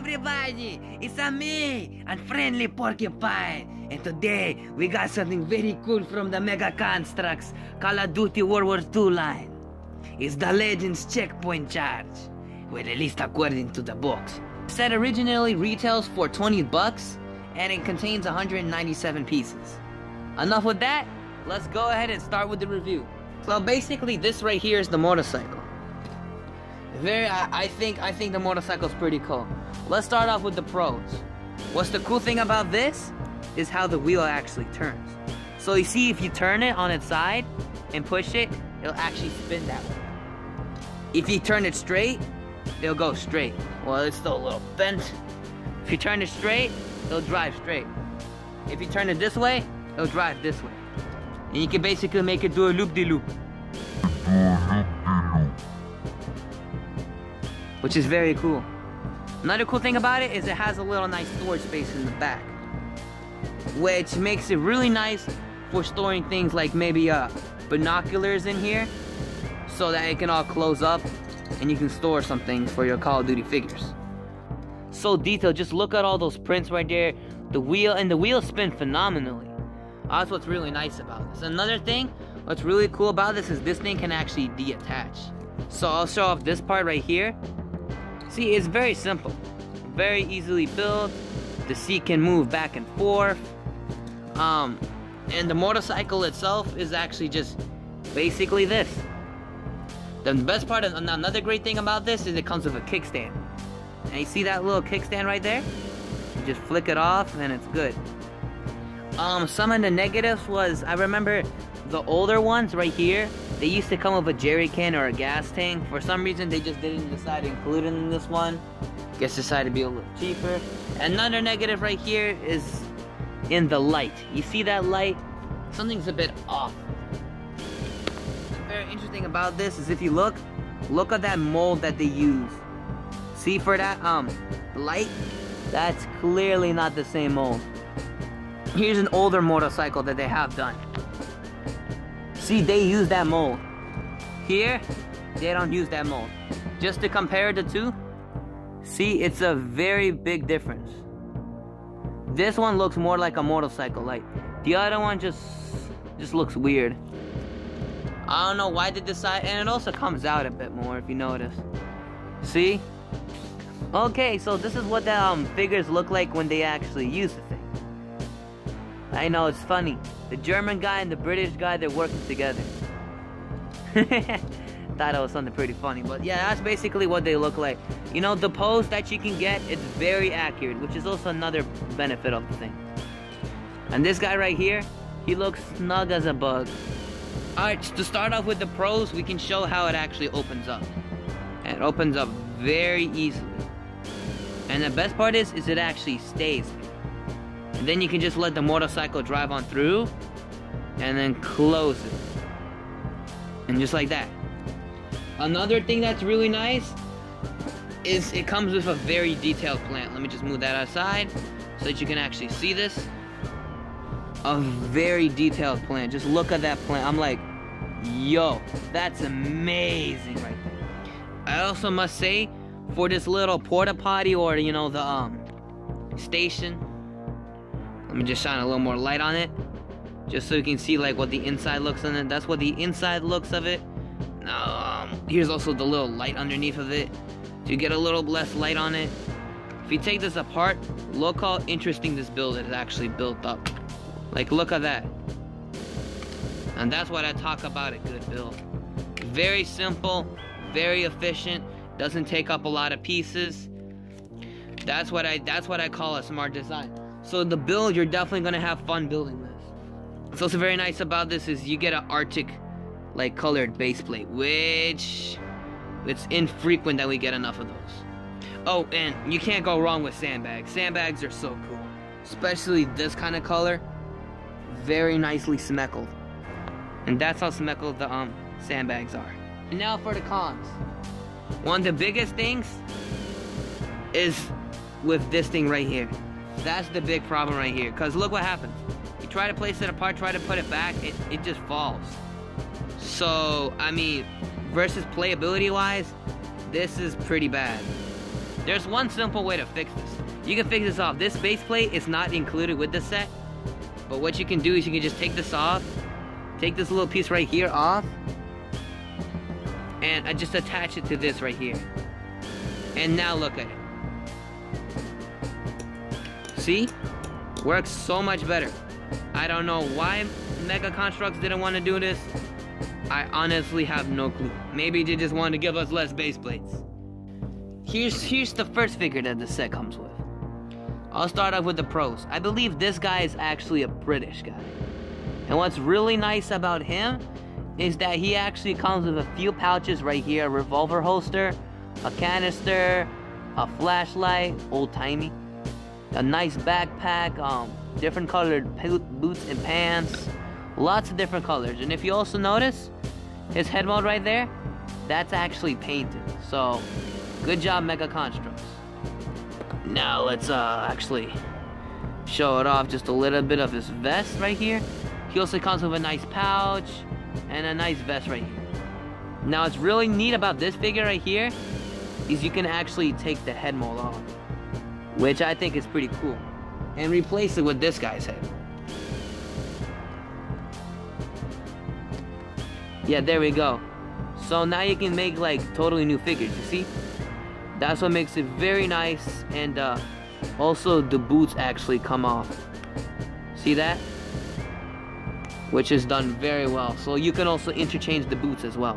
everybody, it's me, Unfriendly Porcupine, and today we got something very cool from the Mega Construx Call of Duty World War II line. It's the Legends Checkpoint Charge, well, at least according to the box. The set originally retails for 20 bucks, and it contains 197 pieces. Enough with that, let's go ahead and start with the review. So basically, this right here is the motorcycle. I think the motorcycle's pretty cool. Let's start off with the pros. What's the cool thing about this is how the wheel actually turns. So you see, if you turn it on its side and push it, it'll actually spin that way. If you turn it straight, it'll go straight. Well, it's still a little bent. If you turn it straight, it'll drive straight. If you turn it this way, it'll drive this way. And you can basically make it do a loop-de-loop. Which is very cool. Another cool thing about it is it has a little nice storage space in the back, which makes it really nice for storing things like maybe binoculars in here, so that it can all close up and you can store some things for your Call of Duty figures. So detailed, just look at all those prints right there. The wheels spin phenomenally. That's what's really nice about this. Another thing, what's really cool about this is this thing can actually detach. So I'll show off this part right here. See, it's very simple, very easily built. The seat can move back and forth, and the motorcycle itself is actually just basically this. The best part, another great thing about this is it comes with a kickstand. And you see that little kickstand right there? You just flick it off and it's good. Some of the negatives was, I remember the older ones right here, they used to come with a jerry can or a gas tank. For some reason, they just didn't decide to include it in this one. Guess decided to be a little cheaper. Another negative right here is in the light. You see that light? Something's a bit off. What's very interesting about this is if you look at that mold that they use. See, for that light, that's clearly not the same mold. Here's an older motorcycle that they have done. See, they use that mold. Here, they don't use that mold. Just to compare the two, see, it's a very big difference. This one looks more like a motorcycle, like the other one just looks weird. I don't know why they decide, and it also comes out a bit more if you notice. See? Okay, so this is what the figures look like when they actually use the thing. I know, it's funny. The German guy and the British guy, they're working together. Thought it was something pretty funny, but yeah, that's basically what they look like. You know, the pose that you can get, it's very accurate, which is also another benefit of the thing. And this guy right here, he looks snug as a bug. Alright, to start off with the pros, we can show how it actually opens up. And it opens up very easily. And the best part is it actually stays. And then you can just let the motorcycle drive on through and then close it. And just like that. Another thing that's really nice is it comes with a very detailed plan. Let me just move that aside so that you can actually see this. A very detailed plan. Just look at that plan. I'm like, yo, that's amazing right there. I also must say, for this little porta potty, or you know, the station, let me just shine a little more light on it, just so you can see like what the inside looks on it. That's what the inside looks of it. Here's also the little light underneath of it, so you get a little less light on it. If you take this apart, look how interesting this build is actually built up. Like, look at that. And that's what I talk about a good build. Very simple, very efficient, doesn't take up a lot of pieces. That's what I call a smart design. So the build, you're definitely gonna have fun building this. What's also very nice about this is you get an Arctic like colored base plate, which it's infrequent that we get enough of those. Oh, and you can't go wrong with sandbags. Sandbags are so cool, especially this kind of color. Very nicely smeckled, and that's how smeckled the sandbags are. And now for the cons. One of the biggest things is with this thing right here. That's the big problem right here, because look what happens. You try to place it apart, try to put it back, it just falls. So, I mean, versus playability wise, this is pretty bad. There's one simple way to fix this. You can fix this off. This base plate is not included with the set, but what you can do is you can just take this off, take this little piece right here off, and I just attach it to this right here. And now look at it. See? Works so much better. I don't know why Mega Construx didn't want to do this. I honestly have no clue. Maybe they just wanted to give us less base plates. Here's the first figure that the set comes with. I'll start off with the pros. I believe this guy is actually a British guy. And what's really nice about him is that he actually comes with a few pouches right here, a revolver holster, a canister, a flashlight, old-timey, a nice backpack, different colored boots and pants, lots of different colors. And if you also notice, his head mold right there, that's actually painted. So, good job, Mega Construx. Now let's actually show it off just a little bit of his vest right here. He also comes with a nice pouch and a nice vest right here. Now what's really neat about this figure right here is you can actually take the head mold off, which I think is pretty cool, and replace it with this guy's head. Yeah, there we go. So now you can make like totally new figures, you see? That's what makes it very nice. And also the boots actually come off. See that? Which is done very well. So you can also interchange the boots as well.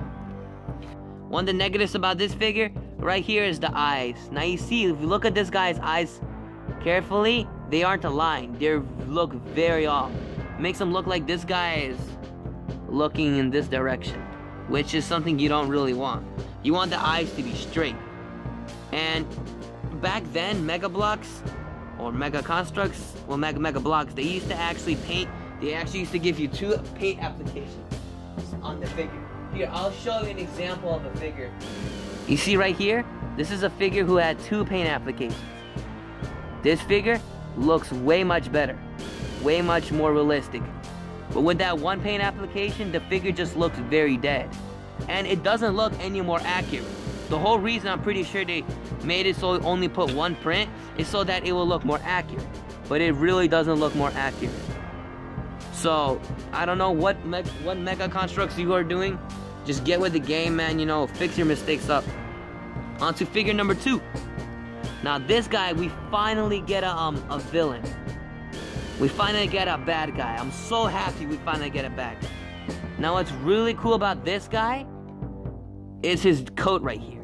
One of the negatives about this figure right here is the eyes. Now you see, if you look at this guy's eyes carefully, they aren't aligned. They look very off. It makes them look like this guy is looking in this direction, which is something you don't really want. You want the eyes to be straight. And back then, Mega Blocks or Mega Construx, well, Mega Blocks, they used to actually paint. They actually used to give you 2 paint applications on the figure. Here, I'll show you an example of a figure. You see right here, this is a figure who had 2 paint applications. This figure looks way much better, way much more realistic. But with that 1 paint application, the figure just looks very dead. And it doesn't look any more accurate. The whole reason I'm pretty sure they made it so only put 1 print is so that it will look more accurate. But it really doesn't look more accurate. So, I don't know what Mega Construx you are doing. Just get with the game, man, you know, fix your mistakes up. On to figure number 2. Now this guy, we finally get a villain. We finally get a bad guy. I'm so happy we finally get a bad guy. Now what's really cool about this guy is his coat right here.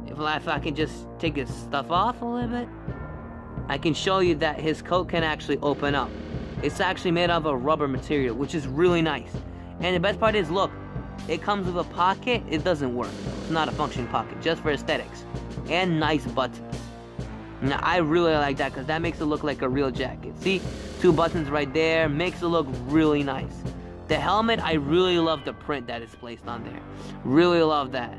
If I can just take his stuff off a little bit, I can show you that his coat can actually open up. It's actually made of a rubber material, which is really nice. And the best part is, look, it comes with a pocket. It doesn't work though. It's not a functioning pocket, just for aesthetics. And nice buttons. Now I really like that because that makes it look like a real jacket. See, 2 buttons right there, makes it look really nice. The helmet, I really love the print that is placed on there. Really love that.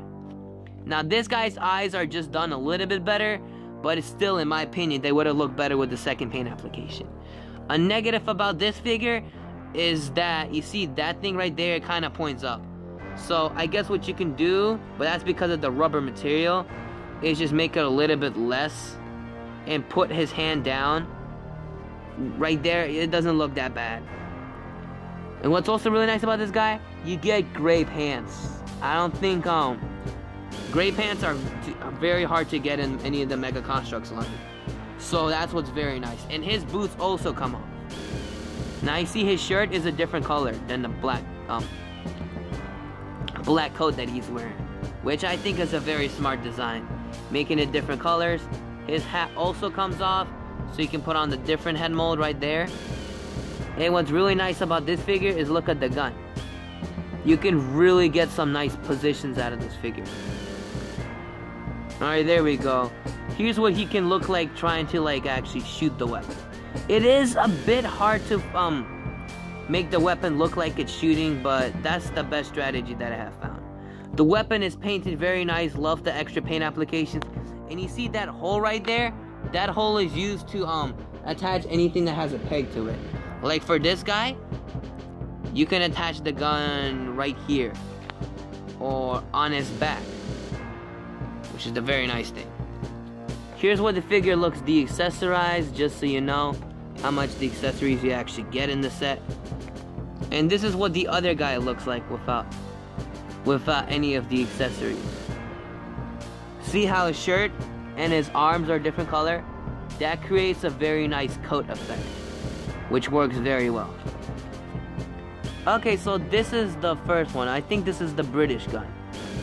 Now this guy's eyes are just done a little bit better, but it's still, in my opinion, they would have looked better with the 2nd paint application. A negative about this figure is that, you see that thing right there, it kind of points up. So I guess what you can do, but that's because of the rubber material, is just make it a little bit less and put his hand down. Right there, it doesn't look that bad. And what's also really nice about this guy, you get gray pants. I don't think, gray pants are very hard to get in any of the Mega Construx line. So that's what's very nice. And his boots also come off. Now you see his shirt is a different color than the black coat that he's wearing, which I think is a very smart design, making it different colors. His hat also comes off, so you can put on the different head mold right there. And what's really nice about this figure is look at the gun. You can really get some nice positions out of this figure. Alright, there we go. Here's what he can look like trying to actually shoot the weapon. It is a bit hard to make the weapon look like it's shooting, but that's the best strategy that I have found. The weapon is painted very nice, love the extra paint applications. And you see that hole right there? That hole is used to attach anything that has a peg to it. Like for this guy, you can attach the gun right here or on his back, which is the very nice thing. Here's what the figure looks de-accessorized, just so you know how much the accessories you actually get in the set. And this is what the other guy looks like without any of the accessories. See how his shirt and his arms are different color? That creates a very nice coat effect, which works very well. Okay, so this is the first one. I think this is the British gun.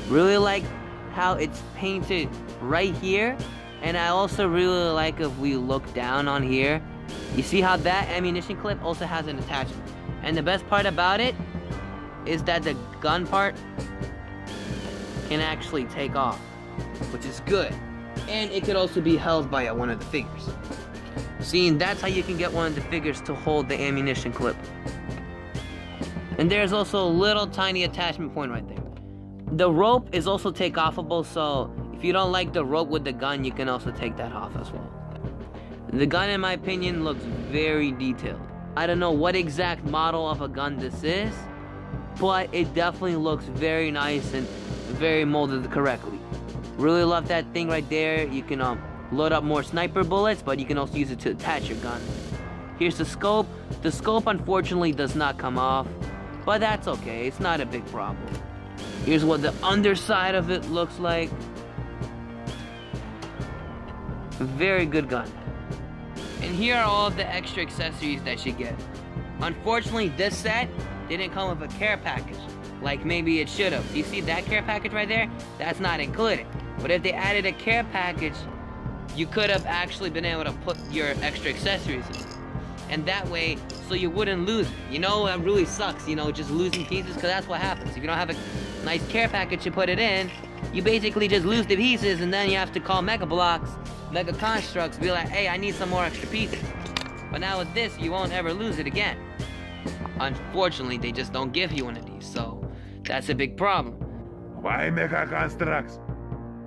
Really like how it's painted right here. And I also really like if we look down on here. You see how that ammunition clip also has an attachment. And the best part about it is that the gun part can actually take off, which is good. And it could also be held by one of the figures. See, and that's how you can get one of the figures to hold the ammunition clip. And there's also a little tiny attachment point right there. The rope is also take-offable, so if you don't like the rope with the gun, you can also take that off as well. The gun, in my opinion, looks very detailed. I don't know what exact model of a gun this is, but it definitely looks very nice and very molded correctly. Really love that thing right there. You can load up more sniper bullets, but you can also use it to attach your gun. Here's the scope. The scope unfortunately does not come off, but that's okay. It's not a big problem. Here's what the underside of it looks like. Very good gun. And here are all the extra accessories that you get. Unfortunately, this set didn't come with a care package, like maybe it should have. You see that care package right there? That's not included. But if they added a care package, you could have actually been able to put your extra accessories in. And that way, so you wouldn't lose it. You know, it really sucks, you know, just losing pieces, because that's what happens. If you don't have a nice care package to put it in, you basically just lose the pieces, and then you have to call Mega Construx, be like, hey, I need some more extra pieces. But now with this, you won't ever lose it again. Unfortunately, they just don't give you one of these, so that's a big problem. Why Mega Construx?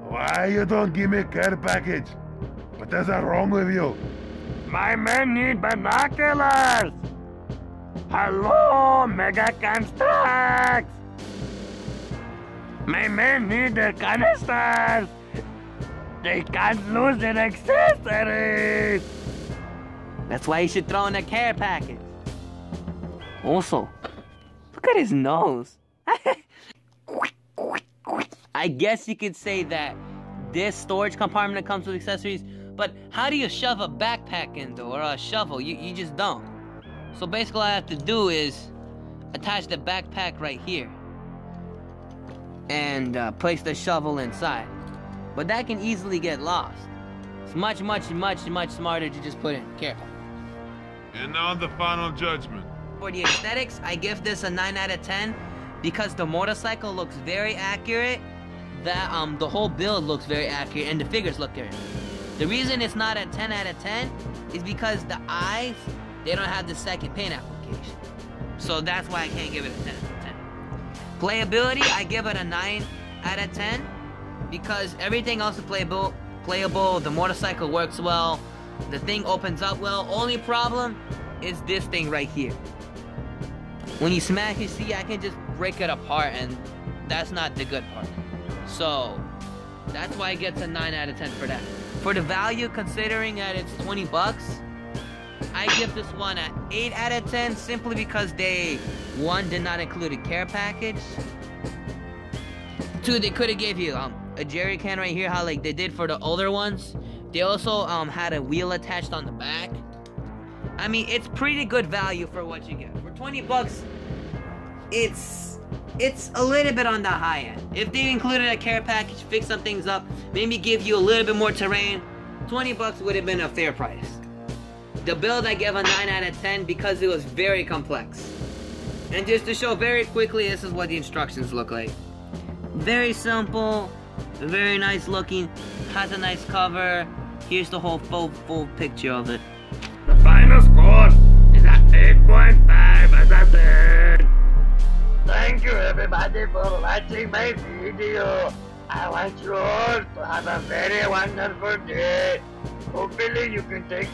Why you don't give me care package? What is wrong with you? My men need binoculars! Hello, Mega Construx! My men need their canisters! They can't lose their accessories! That's why you should throw in a care package. Also, look at his nose. I guess you could say that this storage compartment comes with accessories, but how do you shove a backpack into or a shovel? You just don't. So basically all I have to do is attach the backpack right here and place the shovel inside. But that can easily get lost. It's much smarter to just put in care pack. And now the final judgment. For the aesthetics, I give this a 9 out of 10 because the motorcycle looks very accurate. That the whole build looks very accurate and the figures look good. The reason it's not a 10 out of 10 is because the eyes, they don't have the second paint application. So that's why I can't give it a 10 out of 10. Playability, I give it a 9 out of 10 because everything else is playable. The motorcycle works well. The thing opens up well. Only problem is this thing right here. When you smash it, see, I can just break it apart, and that's not the good part. So that's why it gets a 9 out of 10 for that. For the value, considering that it's 20 bucks, I give this one an 8 out of 10 simply because they, 1, did not include a care package. 2, they could have gave you a jerry can right here, how like they did for the older ones. They also had a wheel attached on the back. I mean, it's pretty good value for what you get. For 20 bucks, it's a little bit on the high end. If they included a care package, fix some things up, maybe give you a little bit more terrain, 20 bucks would have been a fair price. The build I give a 9 out of 10 because it was very complex. And just to show very quickly, this is what the instructions look like. Very simple, very nice looking, has a nice cover. Here's the whole full picture of it. The final score is at 8.5 out of 10. Thank you everybody for watching my video. I want you all to have a very wonderful day. Hopefully you can take